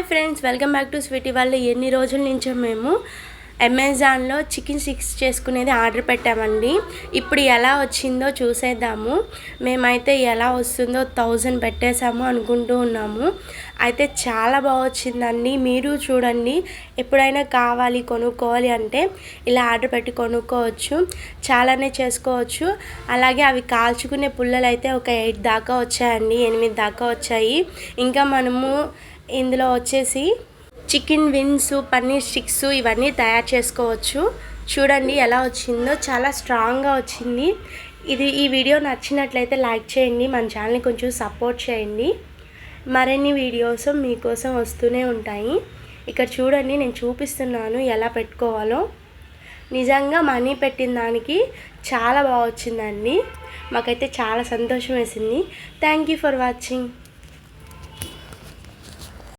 Hi friends, welcome back to sweety వాళ్ళు. ఎన్ని రోజుల నుంచో మేము అమెజాన్లో చికెన్ స్టిక్స్ చేసుకునేది ఆర్డర్ పెట్టామండి. ఇప్పుడు ఎలా వచ్చిందో చూసేద్దాము. మేమైతే ఎలా వస్తుందో 1000 పెట్టేసాము అనుకుంటూ ఉన్నాము. అయితే చాలా బాగా వచ్చిందండి. మీరు చూడండి, ఎప్పుడైనా కావాలి కొనుక్కోవాలి అంటే ఇలా ఆర్డర్ పెట్టి కొనుక్కోవచ్చు. చాలానే చేసుకోవచ్చు. అలాగే అవి కాల్చుకునే పుల్లలు అయితే ఒక 8 దాకా వచ్చాయండి, 8 దాకా వచ్చాయి. ఇంకా మనము ఇందులో వచ్చేసి చికెన్ వింగ్స్, పన్నీర్ స్టిక్స్ ఇవన్నీ తయారు చేసుకోవచ్చు. చూడండి ఎలా వచ్చిందో, చాలా స్ట్రాంగ్గా వచ్చింది. ఈ వీడియో నచ్చినట్లయితే లైక్ చేయండి, మన ఛానల్ని కొంచెం సపోర్ట్ చేయండి. మరిన్ని వీడియోస్ మీకోసం వస్తూనే ఉంటాయి. ఇక్కడ చూడండి, నేను చూపిస్తున్నాను ఎలా పెట్టుకోవాలో. నిజంగా మనీ పెట్టిన దానికి చాలా బాగా వచ్చిందండి. మాకైతే చాలా సంతోషం వేసింది. Thank you for watching.